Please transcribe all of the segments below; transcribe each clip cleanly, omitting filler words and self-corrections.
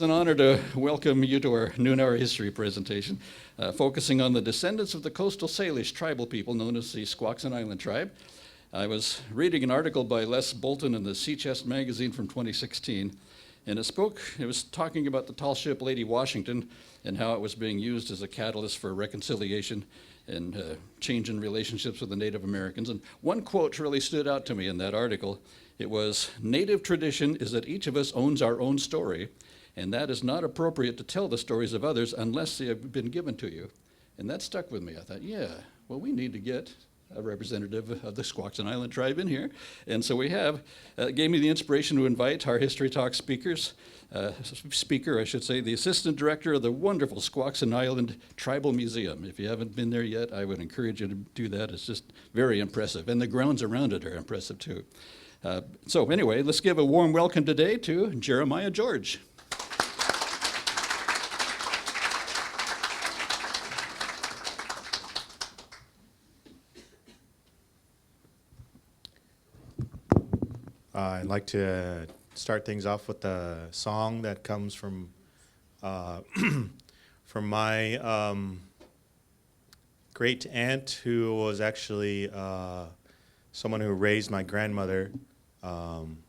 It's an honor to welcome you to our noon hour history presentation, focusing on the descendants of the coastal Salish tribal people known as the Squaxin Island tribe. I was reading an article by Les Bolton in the Sea Chest magazine from 2016, and it was talking about the tall ship Lady Washington and how it was being used as a catalyst for reconciliation and change in relationships with the Native Americans. And one quote really stood out to me in that article. It was, "Native tradition is that each of us owns our own story, and that is not appropriate to tell the stories of others unless they have been given to you." And that stuck with me. I thought, yeah, well, we need to get a representative of the Squaxin Island tribe in here. And so we have, gave me the inspiration to invite our History Talk speaker, the assistant director of the wonderful Squaxin Island Tribal Museum. If you haven't been there yet, I would encourage you to do that. It's just very impressive. And the grounds around it are impressive too. So anyway, let's give a warm welcome today to Jeremiah George. I'd like to start things off with a song that comes from from my great aunt, who was actually someone who raised my grandmother, from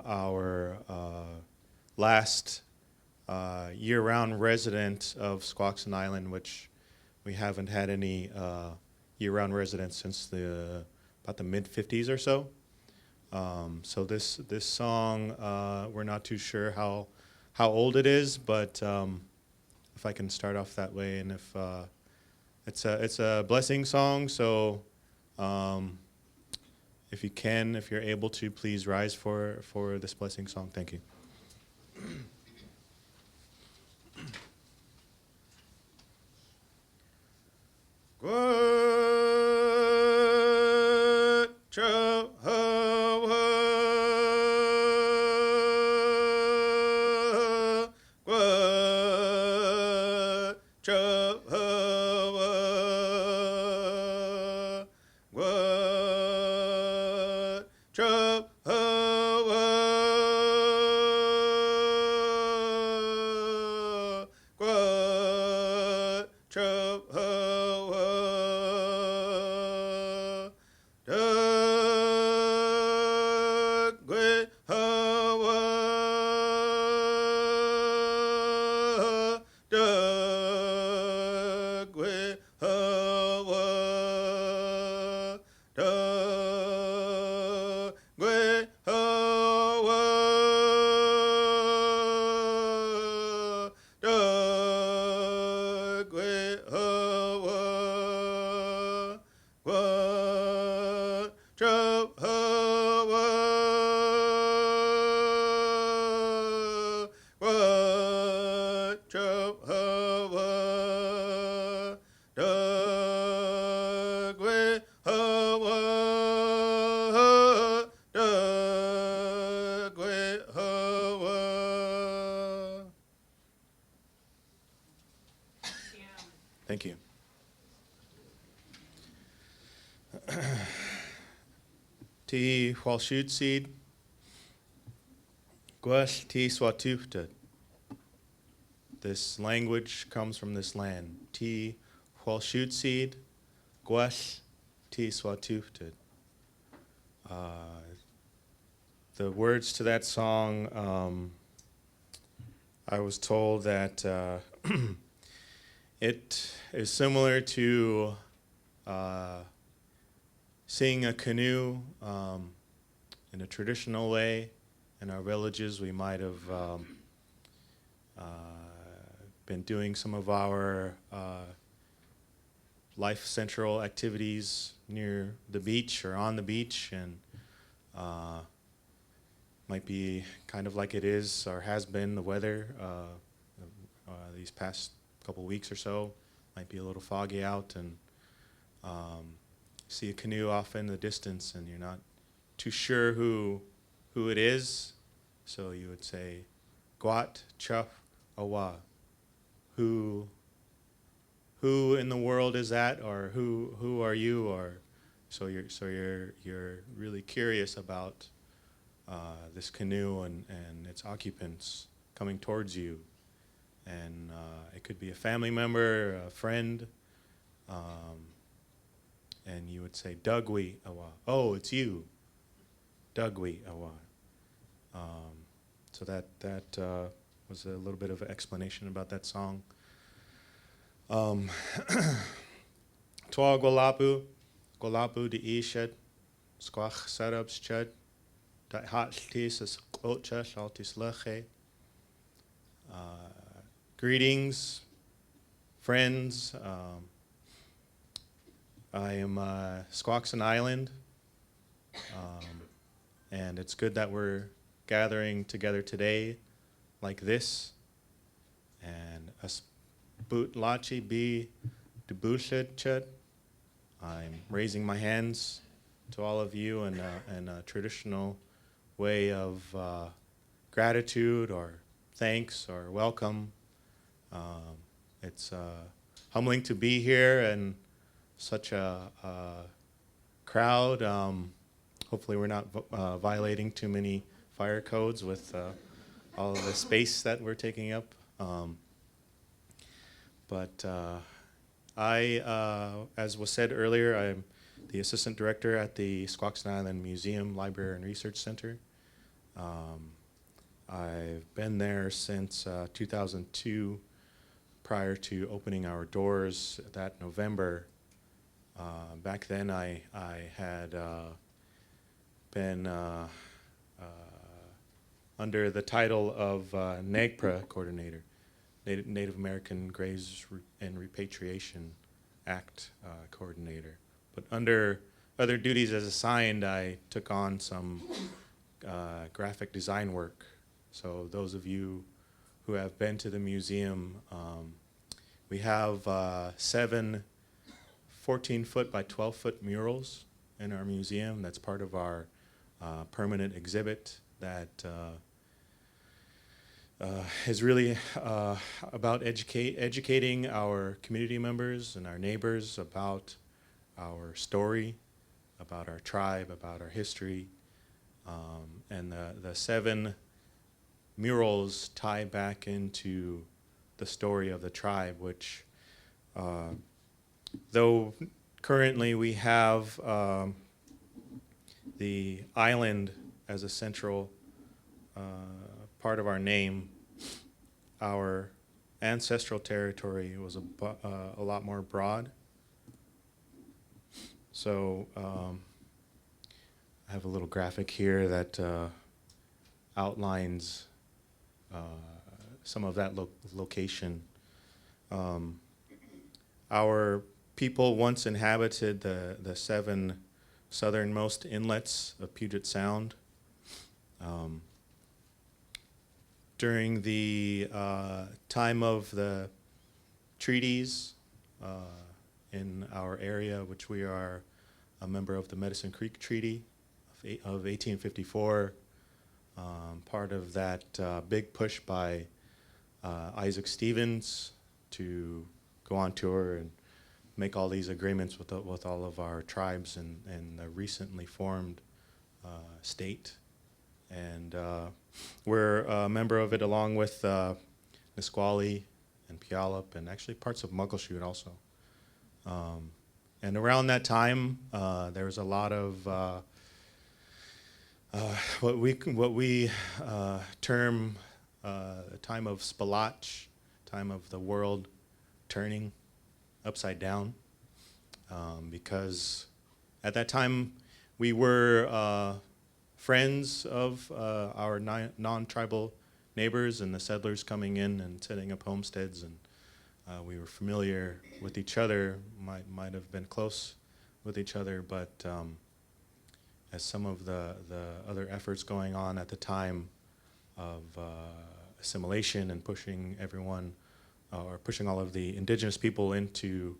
our last year-round resident of Squaxin Island, which we haven't had any year-round residents since about the mid-50s or so. So this song, we're not too sure how old it is, but if I can start off that way, and if it's a blessing song, so if you're able to, please rise for this blessing song. Thank you. Thank you. Ti Hualshut seed, Guas Ti Swatufta. This language comes from this land. Ti Hualshut seed, Guas Ti Swatufta. The words to that song, I was told that it is similar to seeing a canoe in a traditional way. In our villages, we might have been doing some of our life central activities near the beach or on the beach, and might be kind of like it is or has been the weather these past couple weeks or so. Might be a little foggy out, and see a canoe off in the distance, and you're not too sure who it is. So you would say, "Guat Chuff Awa." Who in the world is that, or who are you, or so you're really curious about this canoe and its occupants coming towards you. And it could be a family member, a friend, and you would say, Dugwi awa. Oh, it's you, Dugwi awa. So that was a little bit of an explanation about that song. Twa Golapu de Ished, Squach Sarabs Chud, Dat Hatlis is Quocha, Shaltis Leche. Greetings, friends. I am Squaxin Island, and it's good that we're gathering together today like this. And as boot lachi be debushed chut. I'm raising my hands to all of you in a traditional way of gratitude or thanks or welcome. It's humbling to be here and such a crowd. Hopefully we're not violating too many fire codes with all of the space that we're taking up. But I, as was said earlier, I'm the assistant director at the Squaxin Island Museum, Library, and Research Center. I've been there since 2002, prior to opening our doors that November. Back then, I had been under the title of NAGPRA coordinator, Native American Graves and Repatriation Act coordinator. But under other duties as assigned, I took on some graphic design work. So those of you who have been to the museum, we have 7 14-foot by 12-foot murals in our museum. That's part of our permanent exhibit that is really about educating our community members and our neighbors about our story, about our tribe, about our history. And the 7 murals tie back into the story of the tribe, which though currently we have the island as a central part of our name, our ancestral territory was a lot more broad. So I have a little graphic here that outlines some of that location. Our people once inhabited the 7 southernmost inlets of Puget Sound. During the time of the treaties in our area, which we are a member of the Medicine Creek Treaty of 1854, part of that big push by Isaac Stevens to go on tour and make all these agreements with all of our tribes in the recently formed state. And we're a member of it along with Nisqually and Puyallup and actually parts of Muckleshoot also. And around that time, there was a lot of what we term a time of spalach, time of the world turning upside down, because at that time we were friends of our non-tribal neighbors and the settlers coming in and setting up homesteads, and we were familiar with each other, might have been close with each other, but as some of the other efforts going on at the time of assimilation and pushing everyone, or pushing all of the indigenous people into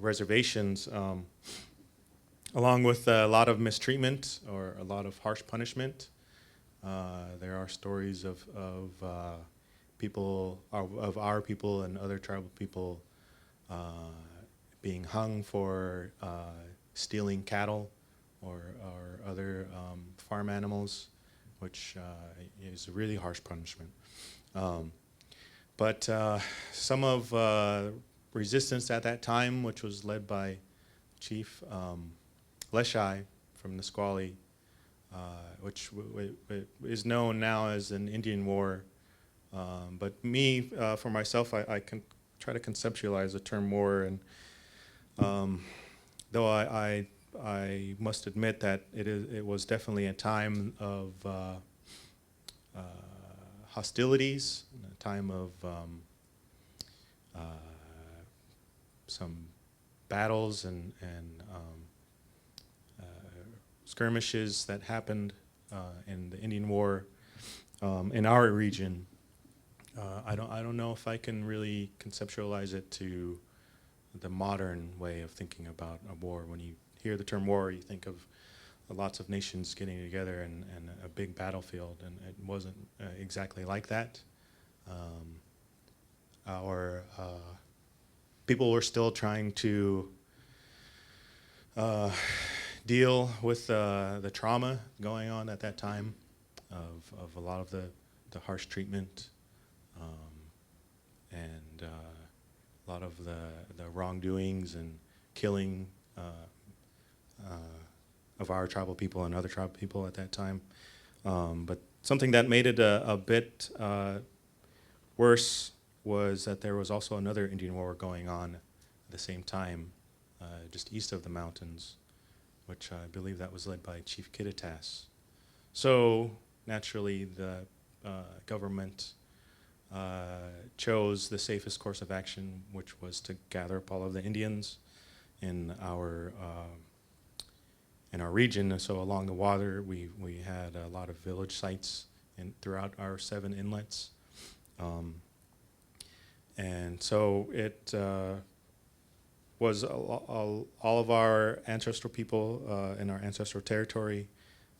reservations, along with a lot of mistreatment or a lot of harsh punishment. There are stories of people, of our people and other tribal people being hung for stealing cattle or other farm animals, which is a really harsh punishment. But some of resistance at that time, which was led by Chief Leshai from Nisqually, which is known now as an Indian war. But me, for myself, I can try to conceptualize the term war, and though I must admit that it was definitely a time of hostilities, a time of some battles and skirmishes that happened in the Indian War in our region. I don't know if I can really conceptualize it to the modern way of thinking about a war. When you hear the term war, you think of lots of nations getting together and a big battlefield, and it wasn't exactly like that. Our people were still trying to deal with the trauma going on at that time of a lot of the harsh treatment and a lot of the wrongdoings and killing of our tribal people and other tribal people at that time. But something that made it a bit worse was that there was also another Indian war going on at the same time, just east of the mountains, which I believe that was led by Chief Kittitas. So naturally, the government chose the safest course of action, which was to gather up all of the Indians in our region. And so along the water, we had a lot of village sites throughout our 7 inlets. And so it was all of our ancestral people in our ancestral territory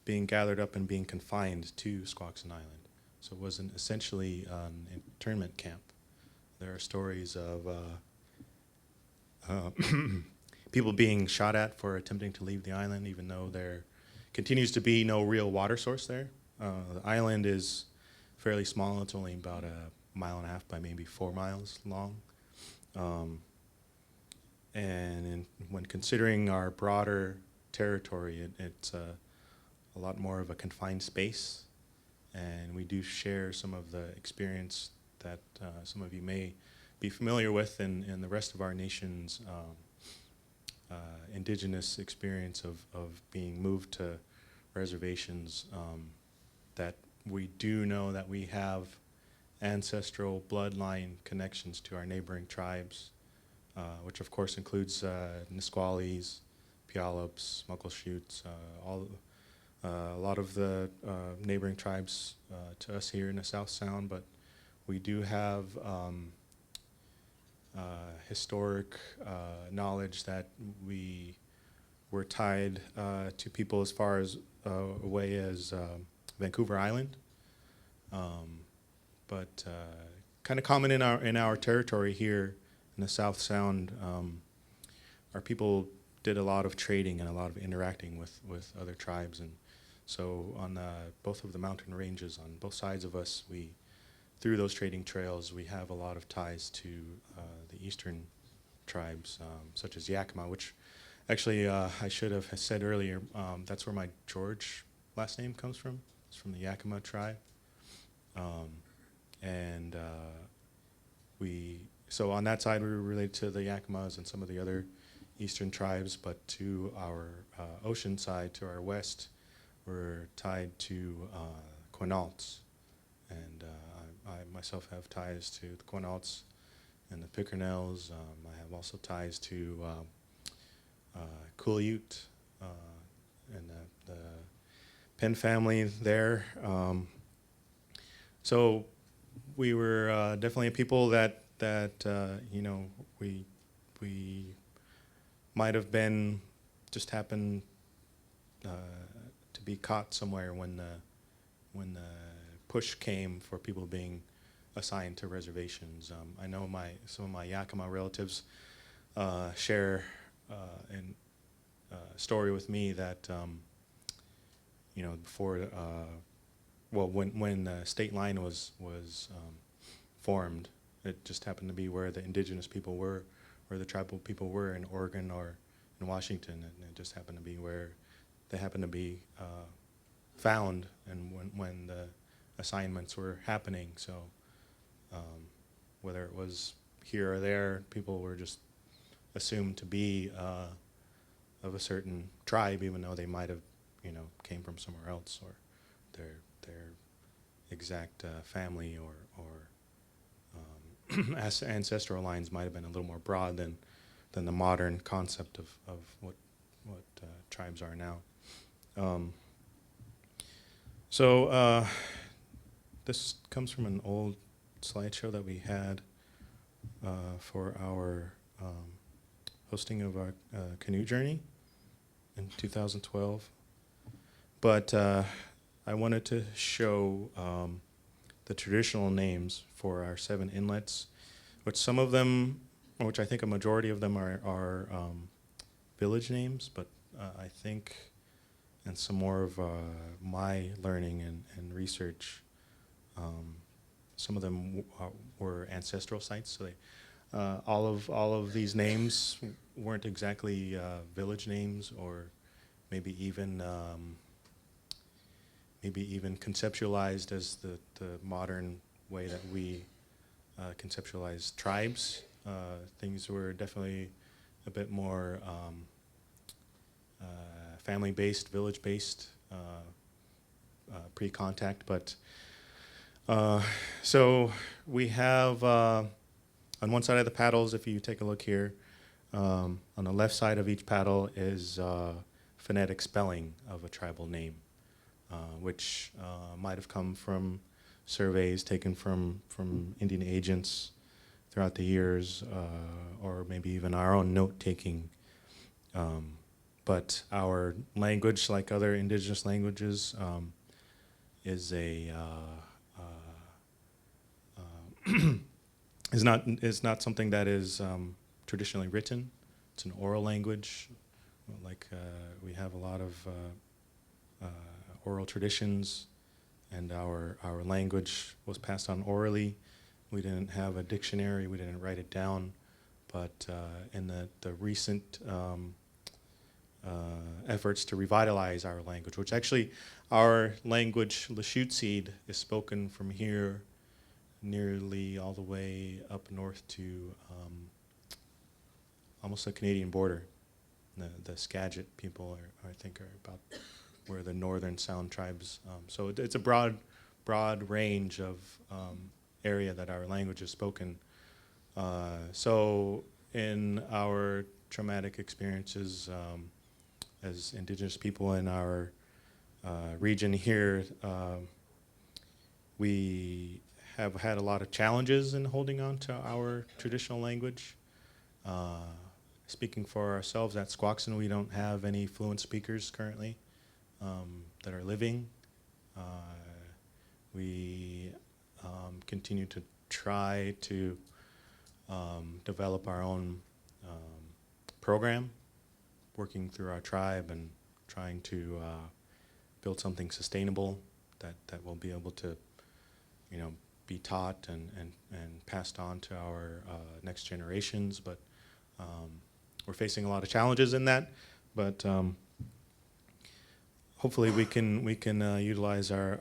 being gathered up and being confined to Squaxin Island. So it was essentially an internment camp. There are stories of people being shot at for attempting to leave the island, even though there continues to be no real water source there. The island is fairly small. It's only about 1.5 miles by maybe 4 miles long. And when considering our broader territory, it's a lot more of a confined space. And we do share some of the experience that some of you may be familiar with in the rest of our nation's indigenous experience of being moved to reservations, that we do know that we have ancestral bloodline connections to our neighboring tribes, which of course includes Nisquallies, Puyallups, Muckleshoots, a lot of the neighboring tribes to us here in the South Sound, but we do have historic knowledge that we were tied to people as far as away as Vancouver Island, but kind of common in our territory here in the South Sound. Our people did a lot of trading and a lot of interacting with other tribes, and so on both of the mountain ranges on both sides of us, through those trading trails, we have a lot of ties to the eastern tribes, such as Yakima, which actually I should have said earlier, that's where my George last name comes from. It's from the Yakima tribe. So on that side, we were related to the Yakimas and some of the other eastern tribes, but to our ocean side, to our west, we're tied to Quinaults. And I myself have ties to the Quinaults and the Pickernells. I have also ties to Coolute and the Penn family there. So we were definitely a people that we might have been just happened to be caught somewhere when the push came for people being assigned to reservations. I know some of my Yakima relatives share in story with me that before when the state line was formed, it just happened to be where the indigenous people were, where the tribal people were in Oregon or in Washington, and it just happened to be where they happened to be found, and when the assignments were happening. So whether it was here or there, people were just assumed to be of a certain tribe, even though they might have, came from somewhere else, or their exact family or ancestral lines might have been a little more broad than the modern concept of what tribes are now. So this comes from an old slideshow that we had for our hosting of our Canoe Journey in 2012. But I wanted to show the traditional names for our 7 inlets, which some of them, which I think a majority of them are village names, but I think, and some more of my learning and research, some of them were ancestral sites. So they, all of these names weren't exactly village names, or maybe even conceptualized as the modern way that we conceptualize tribes. Things were definitely a bit more family-based, village-based, pre-contact. But so we have on one side of the paddles, if you take a look here, on the left side of each paddle is phonetic spelling of a tribal name, which might have come from surveys taken from Indian agents throughout the years, or maybe even our own note-taking. But our language, like other indigenous languages, is not something that is traditionally written. It's an oral language. Like we have a lot of oral traditions, and our language was passed on orally. We didn't have a dictionary. We didn't write it down. But in the recent efforts to revitalize our language, which actually our language, Lashute is spoken from here nearly all the way up north to almost the Canadian border. The Skagit people I think are about where the northern Sound tribes. So it's a broad range of area that our language is spoken. So in our traumatic experiences as Indigenous people in our region here, we have had a lot of challenges in holding on to our traditional language. Speaking for ourselves at Squaxin, we don't have any fluent speakers currently that are living. We continue to try to develop our own program, working through our tribe and trying to build something sustainable that will be able to, be taught and passed on to our next generations. But we're facing a lot of challenges in that, but hopefully we can utilize our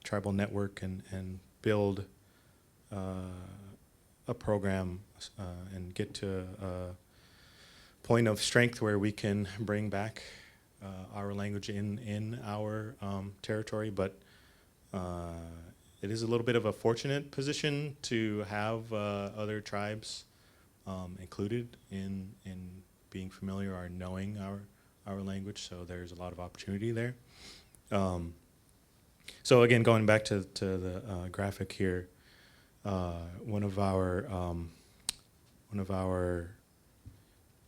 tribal network and build a program and get to a point of strength where we can bring back our language in our territory. But it is a little bit of a fortunate position to have other tribes included in being familiar or knowing our language, so there's a lot of opportunity there. So again, going back to the graphic here, one of our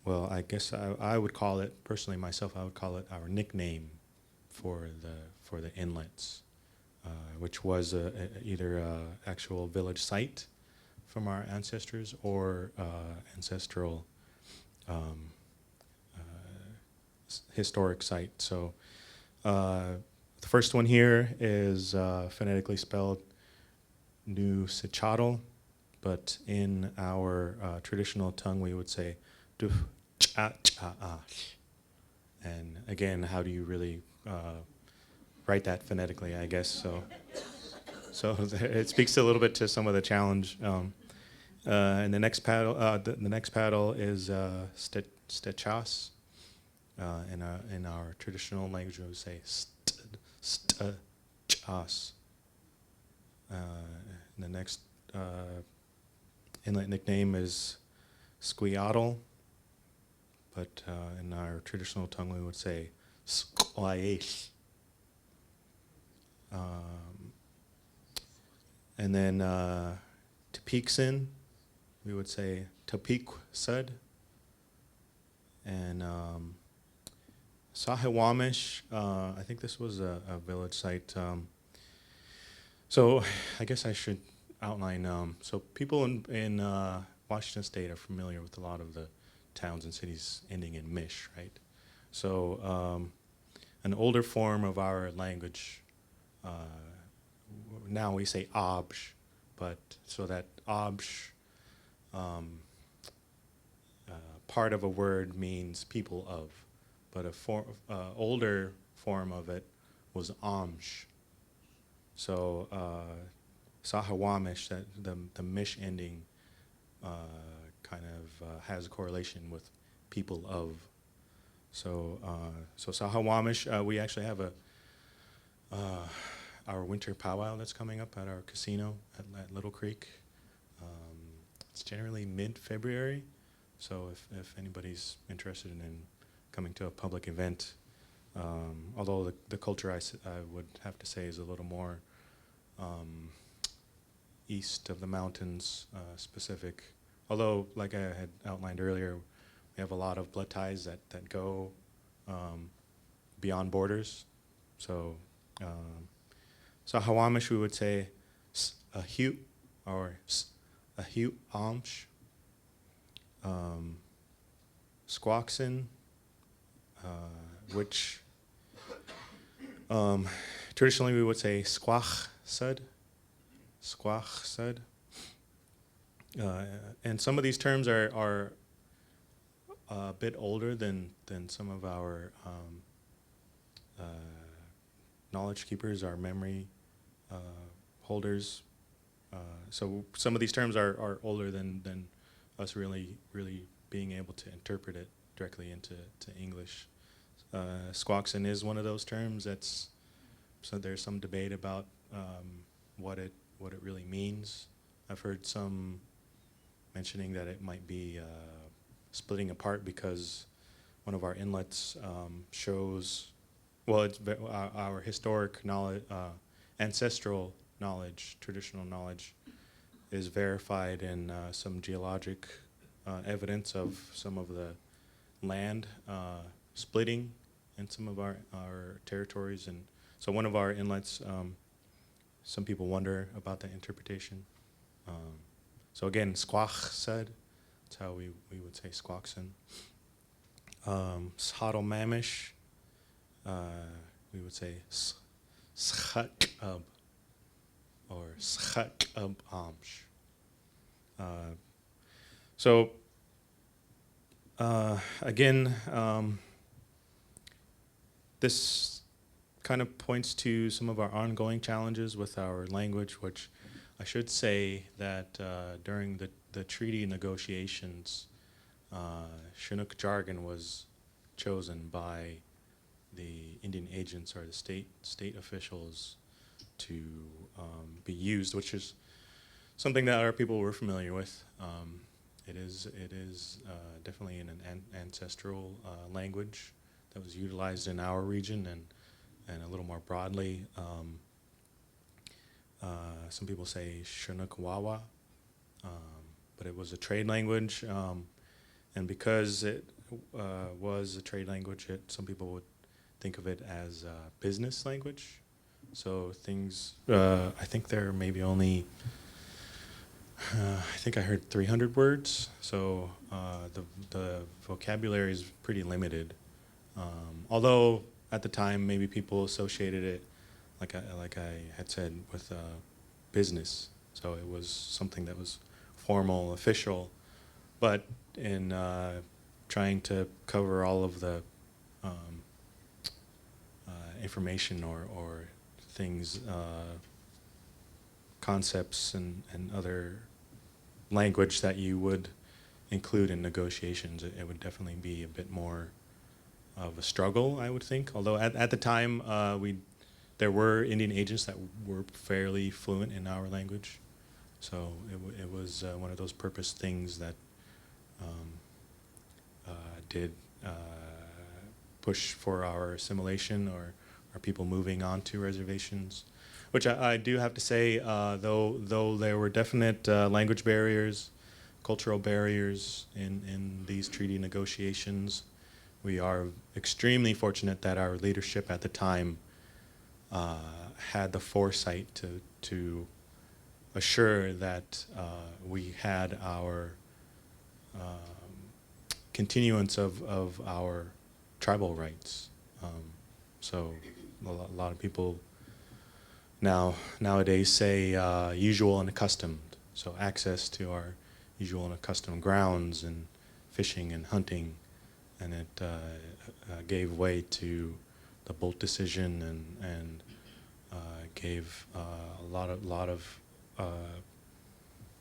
well, I guess I would call it, personally myself, I would call it our nickname for the inlets, which was either an actual village site from our ancestors or ancestral historic site. So the first one here is phonetically spelled Nu Sichatl, but in our traditional tongue we would say Duf Cha Cha Ash. And again, how do you really write that phonetically, I guess? So it speaks a little bit to some of the challenge. And the next paddle is Stechas. In our traditional language, we would say Stechas. The next inlet nickname is Squiatl, but in our traditional tongue, we would say Squaxin. And then Tepiksin, we would say Tepiksud. And Sahawamish, I think this was a village site. So I guess I should outline. So people in Washington State are familiar with a lot of the towns and cities ending in mish, right? So an older form of our language, now we say obj, but so that obj part of a word means people of, but a older form of it was amsh. So Sahawamish, that the mish ending kind of has a correlation with people of. So Sahawamish, we actually have our winter powwow that's coming up at our casino at Little Creek. It's generally mid-February, so if anybody's interested in coming to a public event, although the culture I would have to say is a little more east of the mountains specific. Although, like I had outlined earlier, we have a lot of blood ties that go beyond borders. So Hawamish, we would say Ahute or Ahute Amsh. Squaxin, which traditionally we would say Squaxsud. And some of these terms are a bit older than some of our knowledge keepers, our memory holders. So some of these terms are older than us really being able to interpret it directly into English. Squaxin is one of those terms so there's some debate about what it really means. I've heard some mentioning that it might be splitting apart because one of our inlets shows, well, it's our historic knowledge, ancestral knowledge, traditional knowledge is verified in some geologic evidence of some of the land splitting in some of our territories. And so one of our inlets, some people wonder about the interpretation. So again, Squaxsud, that's how we would say Squaxin. Shatl Mamish, we would say Schakub or Schakub Amsh. So again, this kind of points to some of our ongoing challenges with our language, which I should say that during the treaty negotiations, Chinook jargon was chosen by the Indian agents or the state officials to be used, which is something that our people were familiar with. It is definitely an ancestral language that was utilized in our region and a little more broadly. Some people say Chinook Wawa, but it was a trade language, and because it was a trade language, some people would think of it as a business language. So things, I think there are maybe only, I think I heard 300 words. So the vocabulary is pretty limited. Although at the time maybe people associated it, like I had said, with business. So it was something that was formal, official, but in trying to cover all of the information or things, concepts and other language that you would include in negotiations, it would definitely be a bit more of a struggle, I would think. Although at the time, there were Indian agents that were fairly fluent in our language. So it was one of those purpose things that did push for our assimilation or people moving on to reservations. Which I do have to say, though there were definite language barriers, cultural barriers in these treaty negotiations, we are extremely fortunate that our leadership at the time had the foresight to assure that we had our continuance of our tribal rights. So a lot of people nowadays say usual and accustomed. So access to our usual and accustomed grounds and fishing and hunting, and it gave way to the Bolt decision and gave a lot of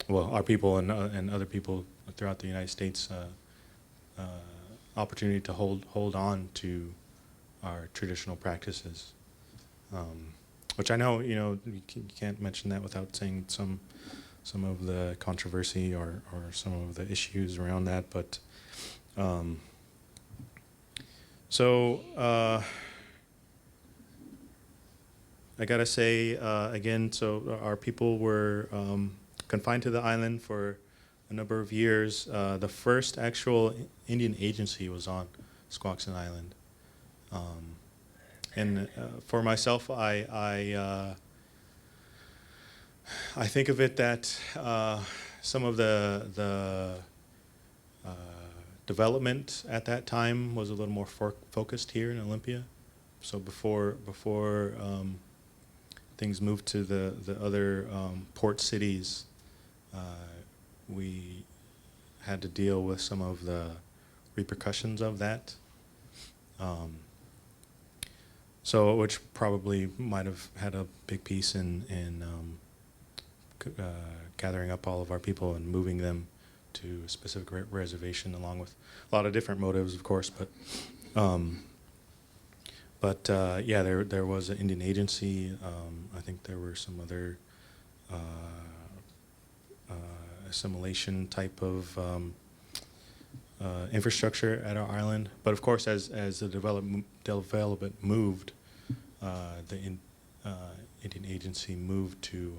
well, our people and other people throughout the United States opportunity to hold on to our traditional practices, which I know you can't mention that without saying some of the controversy or some of the issues around that, but so I gotta say again, so our people were confined to the island for a number of years. The first actual Indian agency was on Squaxin Island. And for myself, I think of it that some of the development at that time was a little more focused here in Olympia. So before things moved to the other port cities, we had to deal with some of the repercussions of that. So, which probably might have had a big piece in gathering up all of our people and moving them to a specific reservation, along with a lot of different motives, of course. But yeah, there was an Indian agency. I think there were some other assimilation type of infrastructure at our island. But of course, as the development moved, the Indian agency moved to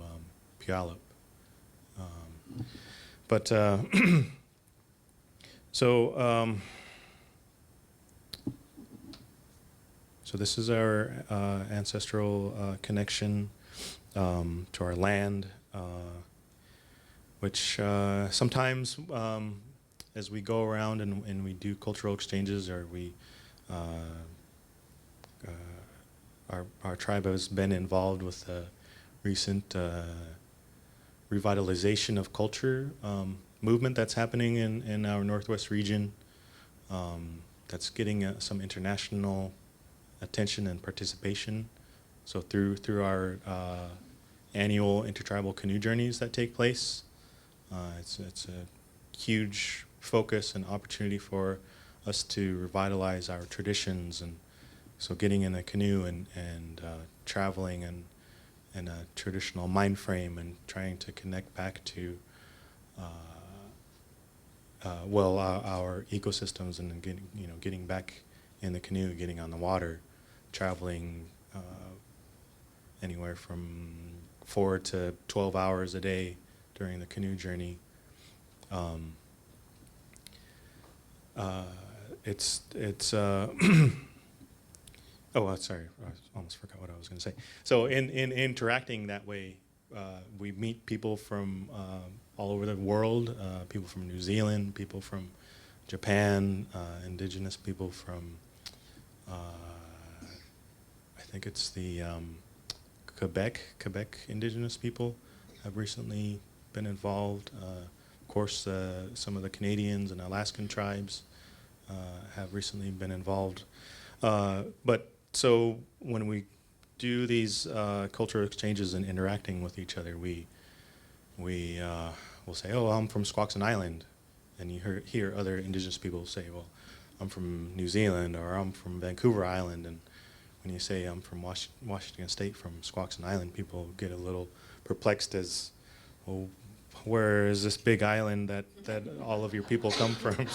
Puyallup. But so this is our ancestral connection to our land, which sometimes as we go around and we do cultural exchanges, or we our tribe has been involved with the recent revitalization of culture movement that's happening in our Northwest region, that's getting some international attention and participation. So through our annual intertribal canoe journeys that take place, it's a huge focus and opportunity for us to revitalize our traditions, and so getting in a canoe and traveling in a traditional mind frame and trying to connect back to our ecosystems, and then getting back in the canoe, getting on the water, traveling anywhere from 4 to 12 hours a day during the canoe journey. Sorry, I almost forgot what I was going to say. So in interacting that way, we meet people from all over the world, people from New Zealand, people from Japan, indigenous people from I think it's the Quebec indigenous people have recently been involved. Of course, some of the Canadians and Alaskan tribes have recently been involved. But so when we do these cultural exchanges and interacting with each other, we will say, "Oh, I'm from Squaxin Island," and you hear other indigenous people say, "Well, I'm from New Zealand," or "I'm from Vancouver Island," and when you say I'm from Washington State, from Squaxin Island, people get a little perplexed as, well, where is this big island that all of your people come from?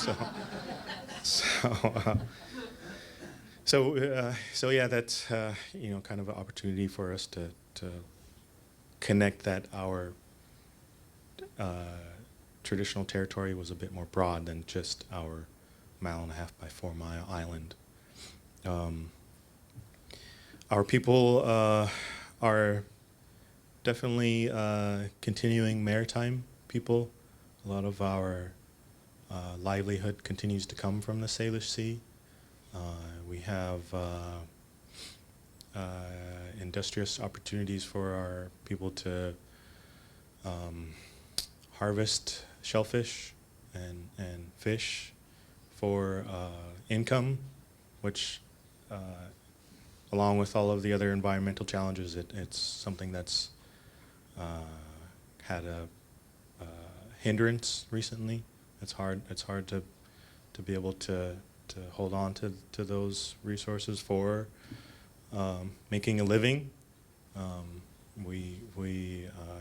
So yeah, that's kind of an opportunity for us to connect that our traditional territory was a bit more broad than just our 1.5 by 4 mile island. Our people are definitely continuing maritime people. A lot of our livelihood continues to come from the Salish Sea. We have industrious opportunities for our people to harvest shellfish and fish for income, which along with all of the other environmental challenges, it's something that's had a hindrance recently. It's hard to be able to hold on to those resources for making a living. We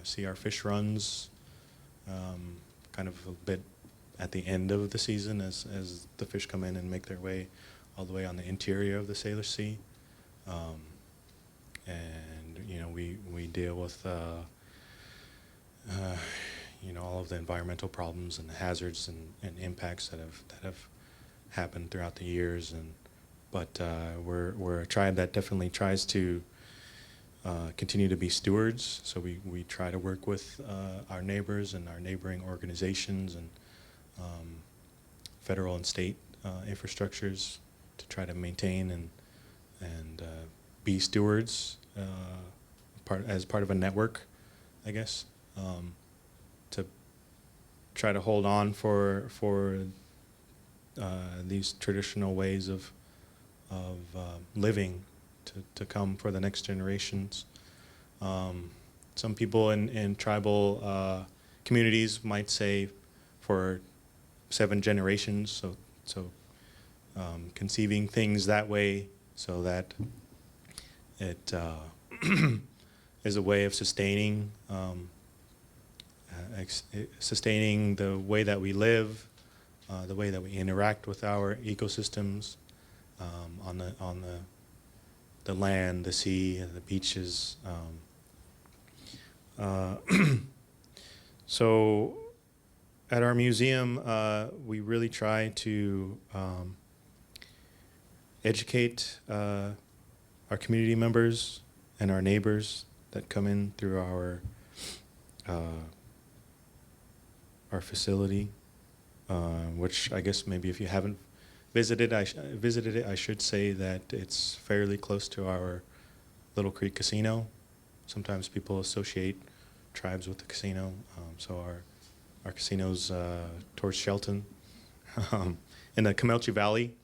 see our fish runs kind of a bit at the end of the season as the fish come in and make their way all the way on the interior of the Salish Sea. And we deal with all of the environmental problems and the hazards and impacts that have happened throughout the years. But we're a tribe that definitely tries to continue to be stewards. So we try to work with our neighbors and our neighboring organizations and federal and state infrastructures to try to maintain and be stewards as part of a network, I guess, to try to hold on for these traditional ways of living to come for the next generations. Some people in tribal communities might say for 7 generations, so conceiving things that way so that it is a way of sustaining the way that we live, the way that we interact with our ecosystems on the land, the sea, and the beaches. So at our museum, we really try to educate our community members and our neighbors that come in through our facility, which I guess maybe if you haven't visited it, I should say that it's fairly close to our Little Creek Casino. Sometimes people associate tribes with the casino, so our casino's towards Shelton. In the Camelchi Valley,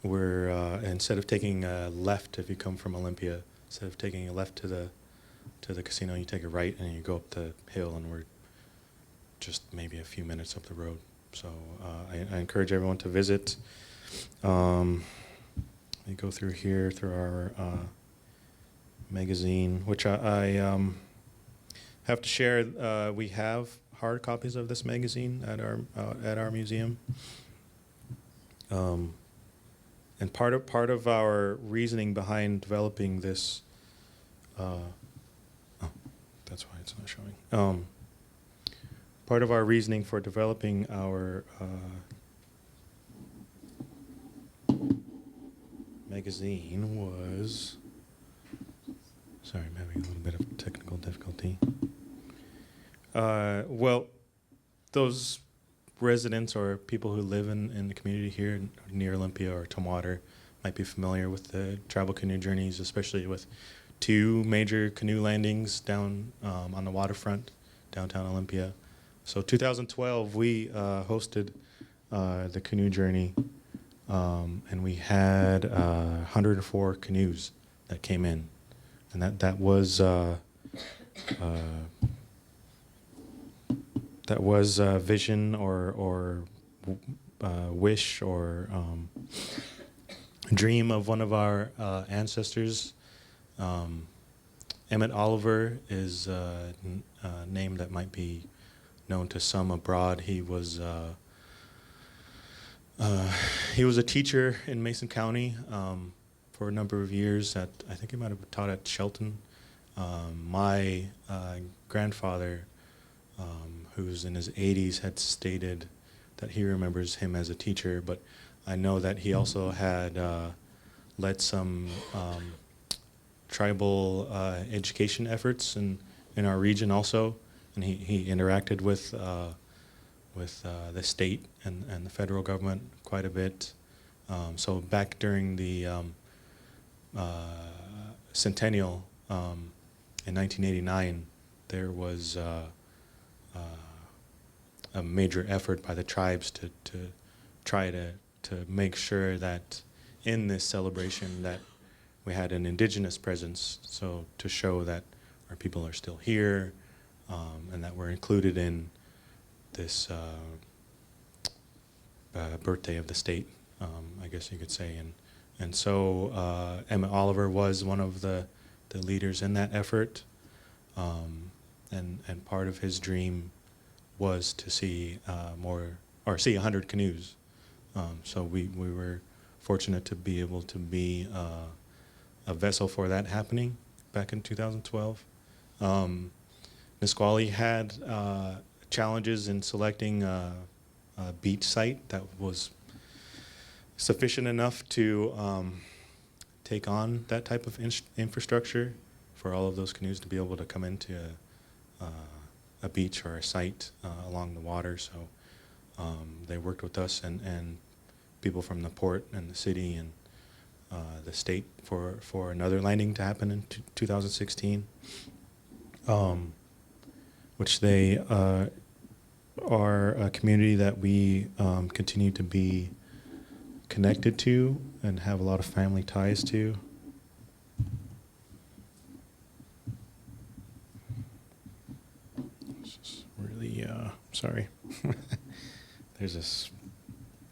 we're instead of taking a left if you come from Olympia, instead of taking a left to the casino, you take a right and you go up the hill, and we're just maybe a few minutes up the road. So I encourage everyone to visit. We go through here through our magazine, which I have to share. We have hard copies of this magazine at our museum. And part of our reasoning behind developing this, that's why it's not showing. Part of our reasoning for developing our magazine was, sorry, I'm having a little bit of technical difficulty. Well, those residents or people who live in the community here near Olympia or Tumwater might be familiar with the tribal canoe journeys, especially with two major canoe landings down on the waterfront, downtown Olympia. So 2012, we hosted the canoe journey, and we had 104 canoes that came in, and that was vision or wish or dream of one of our ancestors. Emmett Oliver is a name that might be known to some abroad. He was a teacher in Mason County for a number of years. I think he might have taught at Shelton. My grandfather, who's in his 80s, had stated that he remembers him as a teacher, but I know that he also had led some tribal education efforts in our region also, and he interacted with the state and the federal government quite a bit. So back during the centennial in 1989, there was a major effort by the tribes to try to make sure that in this celebration that we had an indigenous presence, so to show that our people are still here, and that we're included in this birthday of the state, I guess you could say. And so Emmett Oliver was one of the leaders in that effort, and part of his dream was to see 100 canoes. So we were fortunate to be able to be a vessel for that happening back in 2012. Nisqually had challenges in selecting a beach site that was sufficient enough to take on that type of infrastructure for all of those canoes to be able to come into a beach or a site along the water. So they worked with us and people from the port and the city and the state for another landing to happen in 2016, which they are a community that we continue to be connected to and have a lot of family ties to. This is really, sorry. There's this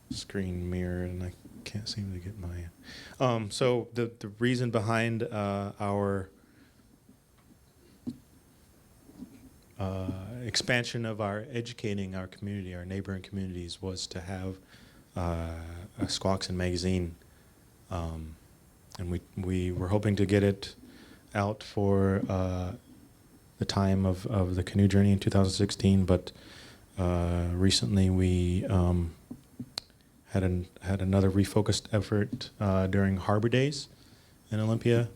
screen mirror and I can't seem to get my... so the reason behind our expansion of our educating our community, our neighboring communities, was to have a Squaxin magazine, and we were hoping to get it out for the time of the Canoe Journey in 2016, but recently we had another refocused effort during Harbor Days in Olympia.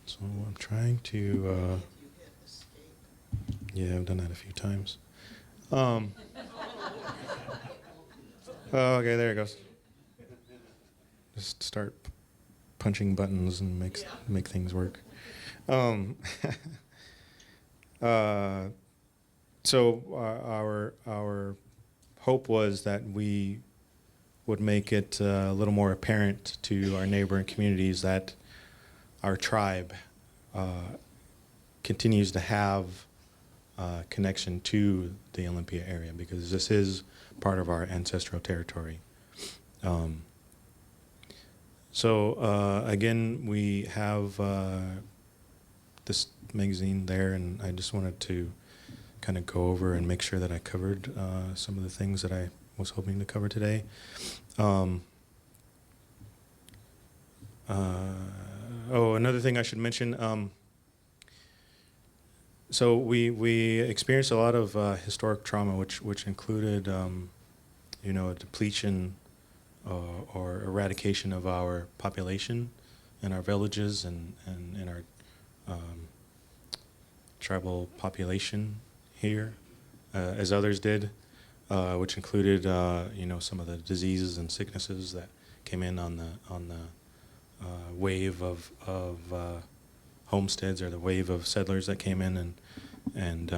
So I'm trying to... yeah, I've done that a few times. Oh, okay, there it goes. Just start punching buttons and make things work. So our hope was that we would make it a little more apparent to our neighboring communities that our tribe continues to have connection to the Olympia area, because this is part of our ancestral territory. So again, we have this magazine there, and I just wanted to kind of go over and make sure that I covered some of the things that I was hoping to cover today. Another thing I should mention. So we experienced a lot of historic trauma, which included, a depletion or eradication of our population in our villages and in our tribal population here. as others did, which included some of the diseases and sicknesses that came in on the wave of homesteads, or the wave of settlers that came in and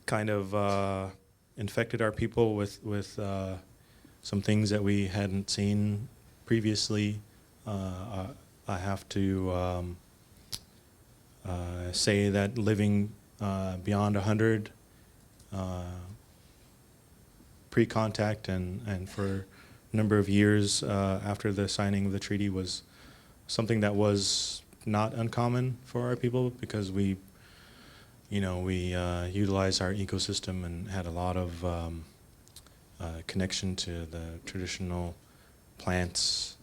kind of infected our people with some things that we hadn't seen previously. I have to say that living beyond 100 pre-contact and for a number of years after the signing of the treaty was something that was not uncommon for our people, because we utilized our ecosystem and had a lot of connection to the traditional plants,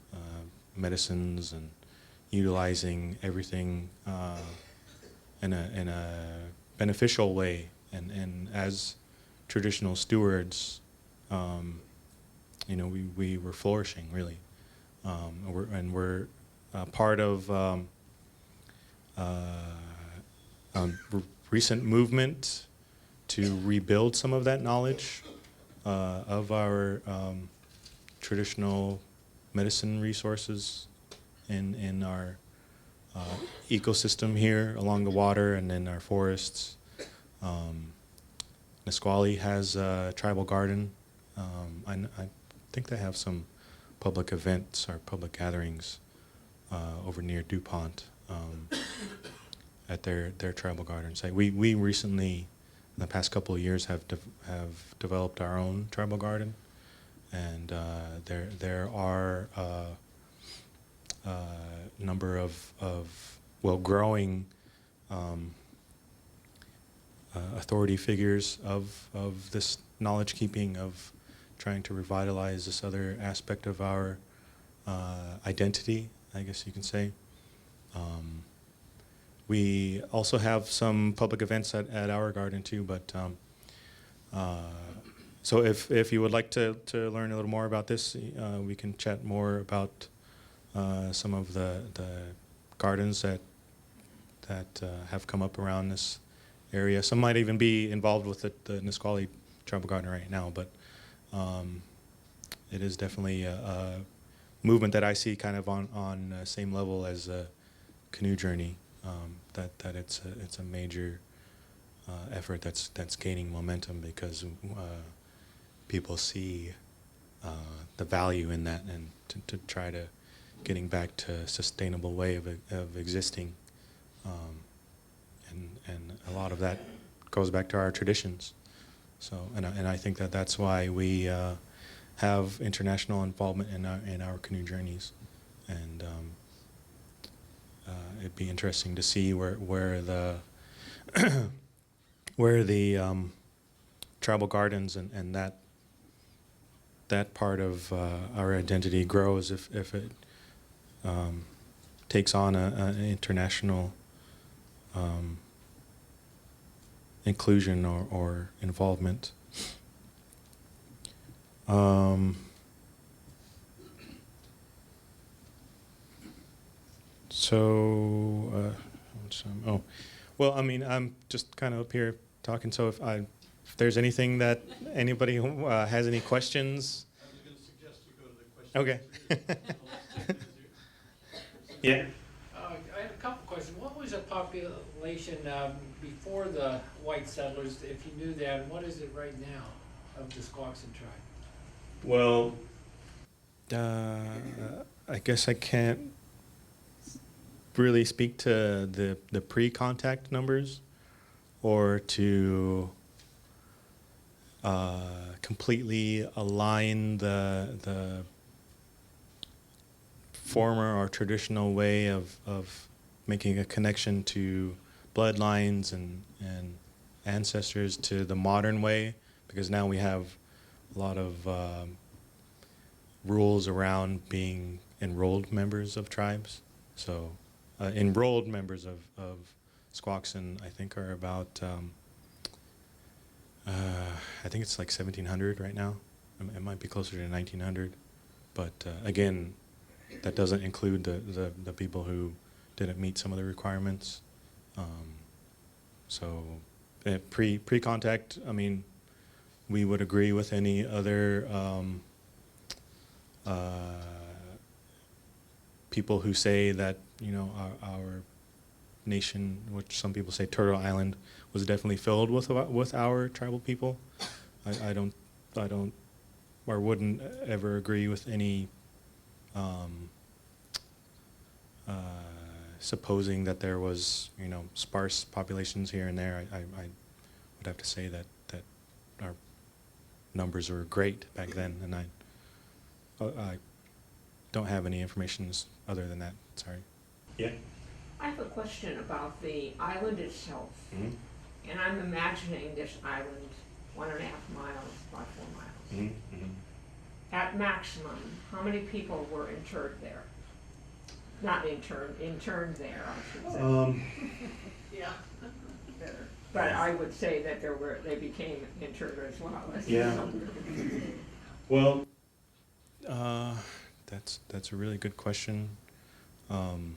medicines, and utilizing everything in a beneficial way. And as traditional stewards, we were flourishing, really. We're part of recent movement to rebuild some of that knowledge of our traditional medicine resources in our ecosystem here along the water and in our forests. Nisqually has a tribal garden. I think they have some public events or public gatherings over near DuPont at their tribal garden site. We recently, in the past couple of years, have developed our own tribal garden, and there are a number of growing authority figures of this knowledge keeping, of trying to revitalize this other aspect of our identity, I guess you can say. We also have some public events at our garden too, but so if you would like to learn a little more about this, we can chat more about some of the gardens that have come up around this area. Some might even be involved with the Nisqually Tribal Garden right now, but it is definitely a movement that I see kind of on same level as Canoe Journey. That it's a major effort that's gaining momentum, because people see the value in that, and to try to getting back to a sustainable way of existing, and a lot of that goes back to our traditions. So and I think that's why we have international involvement in our canoe journeys, and it'd be interesting to see where the where the tribal gardens and that part of our identity grows if it takes on an international inclusion or involvement. Well, I mean, I'm just kind of up here talking, so if there's anything that anybody has any questions. I was going to suggest you go to the questions. Okay. Yeah. I had a couple questions. What was the population before the white settlers, if you knew that, and what is it right now of the Squaxin tribe? Well, I guess I can't really speak to the pre-contact numbers, or to completely align the former or traditional way of making a connection to bloodlines and ancestors to the modern way, because now we have a lot of rules around being enrolled members of tribes. So enrolled members of Squaxin, I think, are about, I think it's like 1,700 right now. It might be closer to 1,900. But again, that doesn't include the people who didn't meet some of the requirements. So Pre-contact, I mean, we would agree with any other people who say that, you know, our nation, which some people say Turtle Island, was definitely filled with our tribal people. I don't, or wouldn't ever agree with any supposing that there was, you know, sparse populations here and there. I would have to say that our numbers were great back then, and I don't have any information other than that. Sorry. Yeah. I have a question about the island itself. Mm-hmm. And I'm imagining this island 1.5 miles by 4 miles. Mm-hmm. Mm-hmm. At maximum, how many people were interred there? Not interned there, I should say. Yeah. But I would say that they became interred as well. Yeah. Well, that's a really good question. I'd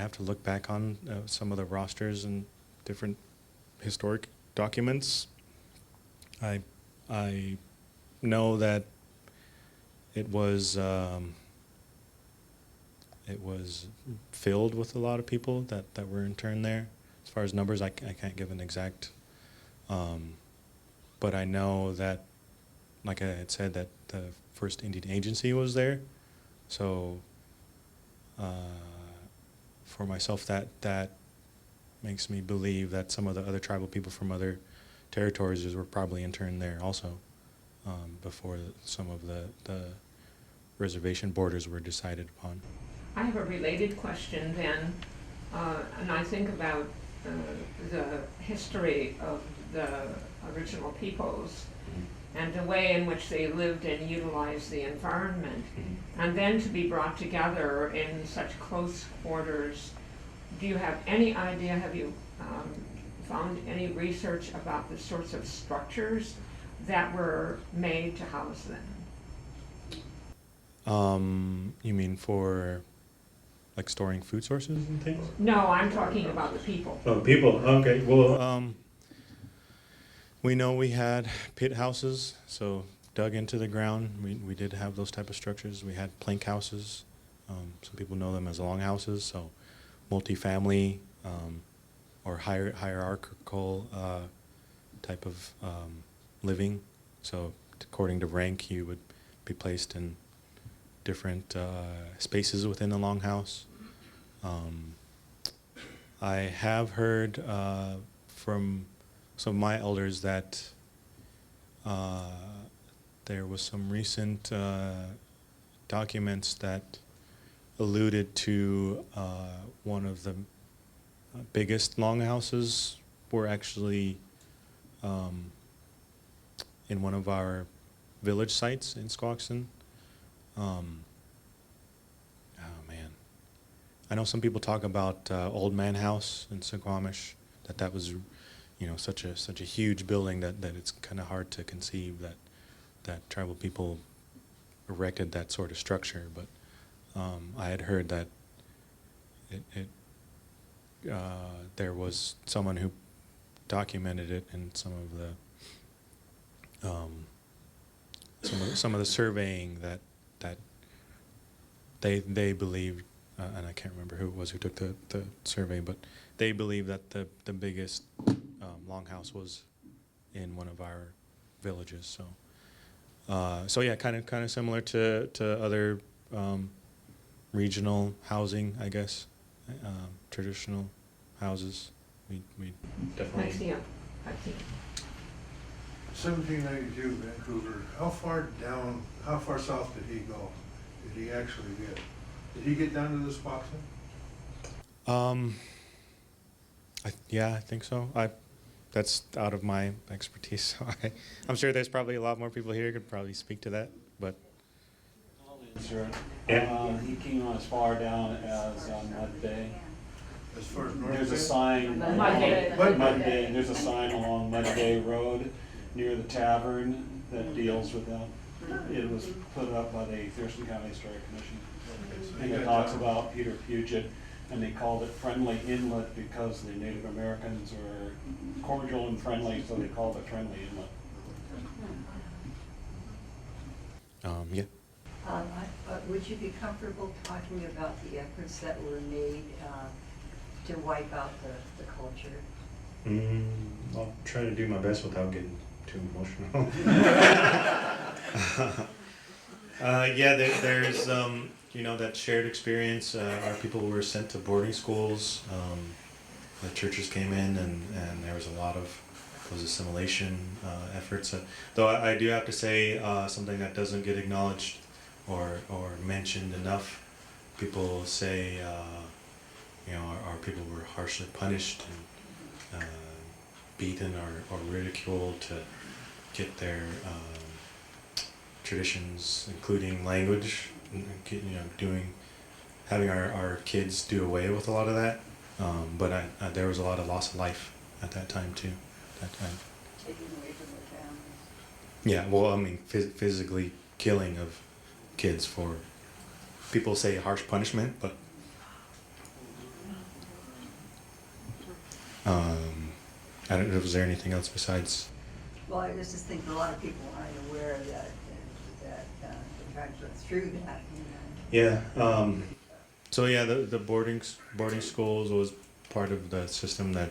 have to look back on some of the rosters and different historic documents. I know that it was filled with a lot of people that were interned there. As far as numbers, I can't give an exact, but I know that, like I had said, that the first Indian agency was there. So for myself, that makes me believe that some of the other tribal people from other territories were probably interned there also, before some of the reservation borders were decided upon. I have a related question then, and I think about the history of the original peoples and the way in which they lived and utilized the environment, and then to be brought together in such close quarters. Do you have any idea, have you found any research about the sorts of structures that were made to house them? You mean for like storing food sources and things? No, I'm talking about the people. Oh, people. Okay. Well, we know we had pit houses, so dug into the ground. We did have those type of structures. We had plank houses. Some people know them as longhouses. So multifamily or hierarchical type of living. So according to rank, you would be placed in different spaces within the longhouse. I have heard from some of my elders that there was some recent documents that alluded to one of the biggest longhouses were actually in one of our village sites in Squaxin. Oh man, I know some people talk about Old Man House in Suquamish. That was, you know, such a huge building that it's kind of hard to conceive that tribal people erected that sort of structure. But I had heard that there was someone who documented it in some of the surveying that they believed, and I can't remember who it was who took the survey, but they believe that the biggest longhouse was in one of our villages. So yeah, kind of similar to other regional housing, I guess, traditional houses. We definitely. Thanks, Neil. Thank you. 1792 Vancouver, how far south did he go? Did he actually get? Did he get down to the Squaxin? Yeah, I think so. That's out of my expertise, so I'm sure there's probably a lot more people here who could probably speak to that, but. Yeah. He came as far down as Mud Bay. As far as north? There's a sign. Mud Bay. Mud Bay. And there's a sign along Mud Bay Road near the tavern that deals with that. It was put up by the Thurston County Historic Commission. And it talks about Peter Puget and they called it Friendly Inlet because the Native Americans were cordial and friendly, so they called it Friendly Inlet. Yeah. Would you be comfortable talking about the efforts that were made to wipe out the culture? I'll try to do my best without getting too emotional. Yeah, there's that shared experience. Our people were sent to boarding schools. The churches came in, and there was a lot of those assimilation efforts. Though I do have to say something that doesn't get acknowledged or mentioned enough. People say our people were harshly punished and beaten or ridiculed to get their traditions, including language, having our kids do away with a lot of that. But there was a lot of loss of life at that time too. Taking away from their families? Yeah, well, I mean, physically killing of kids for, people say harsh punishment, but I don't know, was there anything else besides? Well, I just think a lot of people aren't aware that the tribes went through that. Yeah. So yeah, the boarding schools was part of the system that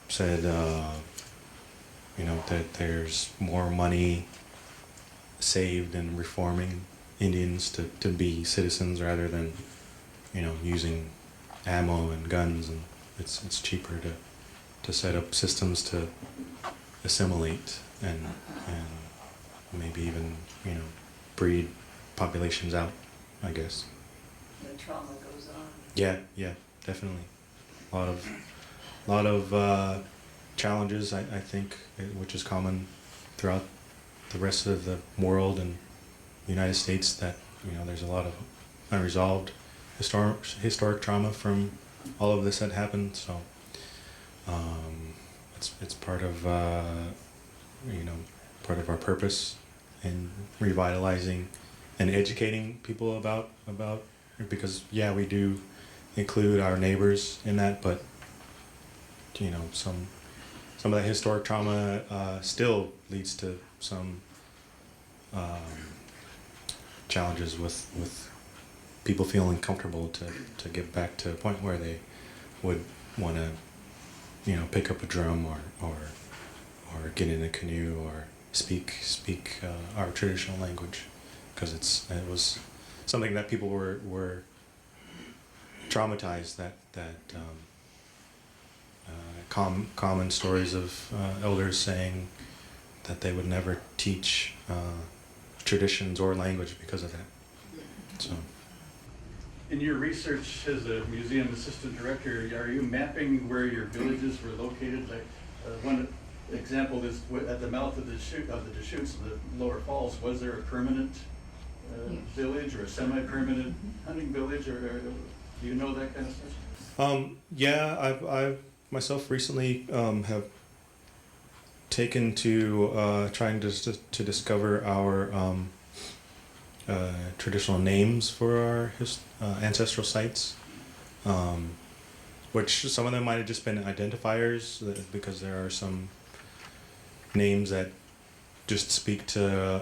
said, that there's more money saved in reforming Indians to be citizens rather than, using ammo and guns, and it's cheaper to set up systems to assimilate and maybe even breed populations out, I guess. The trauma goes on. Yeah, definitely. A lot of challenges, I think, which is common throughout the rest of the world and the United States, that there's a lot of unresolved historic trauma from all of this that happened. So it's part of part of our purpose in revitalizing and educating people about because we do include our neighbors in that, but some of that historic trauma still leads to some challenges with people feeling comfortable to get back to a point where they would want to pick up a drum or get in a canoe or speak our traditional language, because it was something that people were traumatized, that common stories of elders saying that they would never teach traditions or language because of that. So. In your research as a museum assistant director, are you mapping where your villages were located? Like one example is at the mouth of the Deschutes, the Lower Falls. Was there a permanent Yes. village or a semi-permanent hunting village, or do you know that kind of stuff? Yeah, I've myself recently have taken to trying to discover our traditional names for our ancestral sites, which some of them might have just been identifiers, because there are some names that just speak to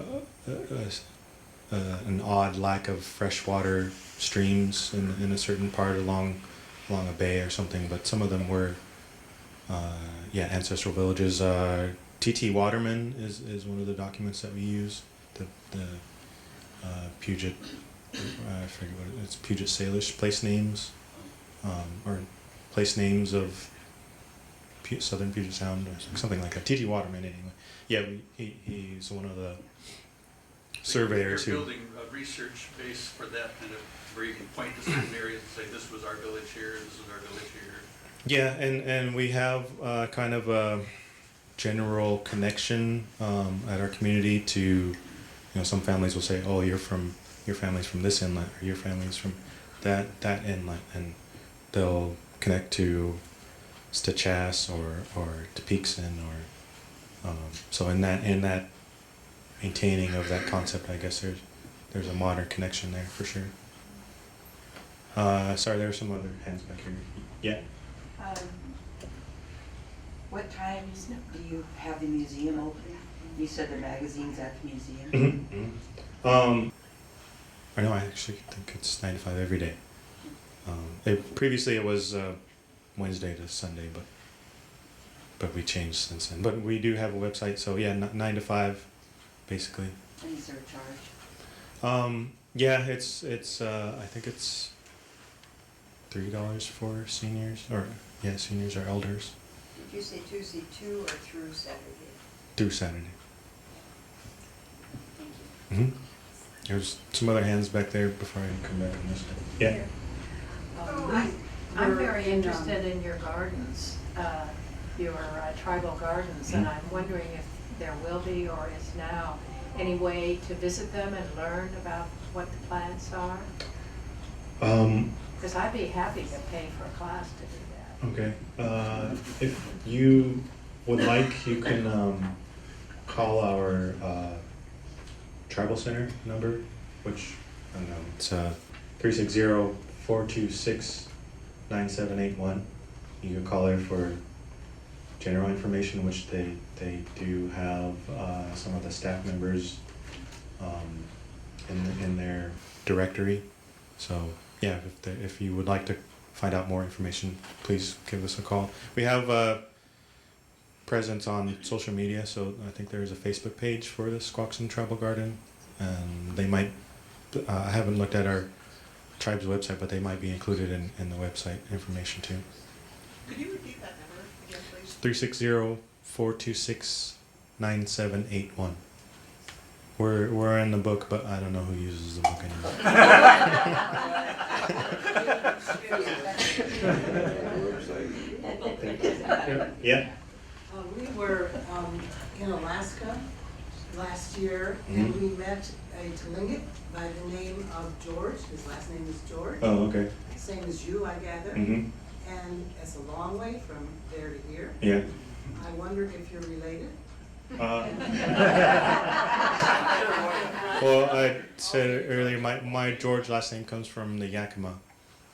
an odd lack of freshwater streams in a certain part along a bay or something, but some of them were ancestral villages. T.T. Waterman is one of the documents that we use. The Puget, I forget what it's, Puget Salish place names, or place names of southern Puget Sound or something like that. T.T. Waterman, anyway. Yeah, he's one of the surveyors You're who. building a research base for that kind of, where you can point to certain areas and say, this was our village here, this is our village here. Yeah, and we have kind of a general connection at our community to, some families will say, oh, your family's from this inlet, or your family's from that inlet, and they'll connect to Stachas or to Peakson, or so in that maintaining of that concept, I guess there's a modern connection there for sure. Sorry, there are some other hands back here. Yeah. What times do you have the museum open? You said the magazine's at the museum. I know, I actually think it's 9 to 5 every day. Previously it was Wednesday to Sunday, but we changed since then. But we do have a website, so yeah, 9 to 5, basically. And is there a charge? Yeah, it's I think it's $3 for seniors, or yeah, seniors or elders Did you say Tuesday 2 or through Saturday? through Saturday. Thank you. Mm-hmm. There's some other hands back there before I come back on this. Yeah. I'm very interested in your gardens, your tribal gardens, and I'm wondering if there will be or is now any way to visit them and learn about what the plants are? Because I'd be happy to pay for a class to do that. Okay. If you would like, you can call our tribal center number, which I don't know, it's 360-426-9781. You can call there for general information, which they do have some of the staff members in their directory. So yeah, if you would like to find out more information, please give us a call. We have presence on social media, so I think there is a Facebook page for the Squaxin Tribal Garden, and they might, I haven't looked at our tribe's website, but they might be included in the website information too. Could you repeat that number again, please? 360-426-9781. We're in the book, but I don't know who uses the book anymore. Yeah. We were in Alaska last year, and we met a Tlingit by the name of George. His last name is George. Oh, okay. Same as you, I gather. Mm-hmm. And it's a long way from there to here. Yeah. I wondered if you're related. Well, I said earlier, my George last name comes from the Yakima.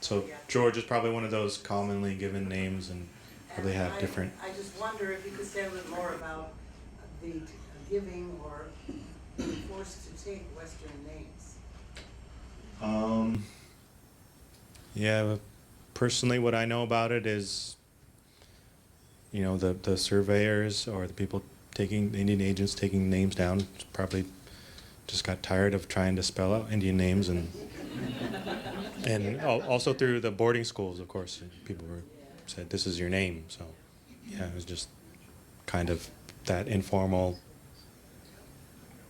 So George is probably one of those commonly given names, and probably have different. I just wonder if you could say a little more about the giving or being forced to take Western names. Yeah, personally, what I know about it is, you know, the surveyors or the people taking, the Indian agents taking names down probably just got tired of trying to spell out Indian names, and also through the boarding schools, of course, people said this is your name. So yeah, it was just kind of that informal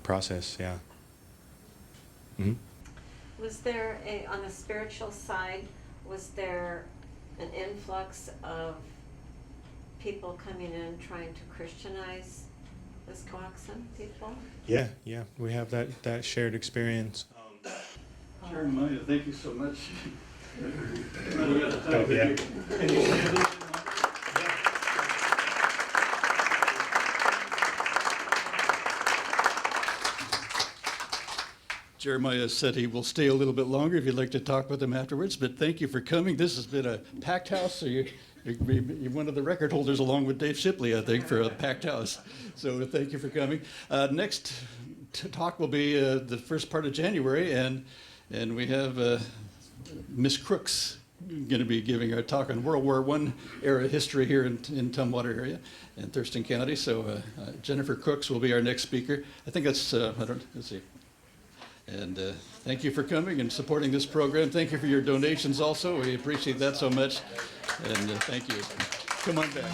process. Yeah. Mm-hmm. Was there on the spiritual side, was there an influx of people coming in trying to Christianize the Squaxin people? Yeah, we have that shared experience. Jeremiah, thank you so much. Yeah. Jeremiah said he will stay a little bit longer if you'd like to talk with him afterwards, but thank you for coming. This has been a packed house, so you're one of the record holders along with Dave Shipley, I think, for a packed house. So thank you for coming. Next talk will be the first part of January, and we have Miss Crooks going to be giving our talk on World War I era history here in Tumwater area in Thurston County. So Jennifer Crooks will be our next speaker. I think that's, let's see. And thank you for coming and supporting this program. Thank you for your donations also. We appreciate that so much. And thank you. Come on back.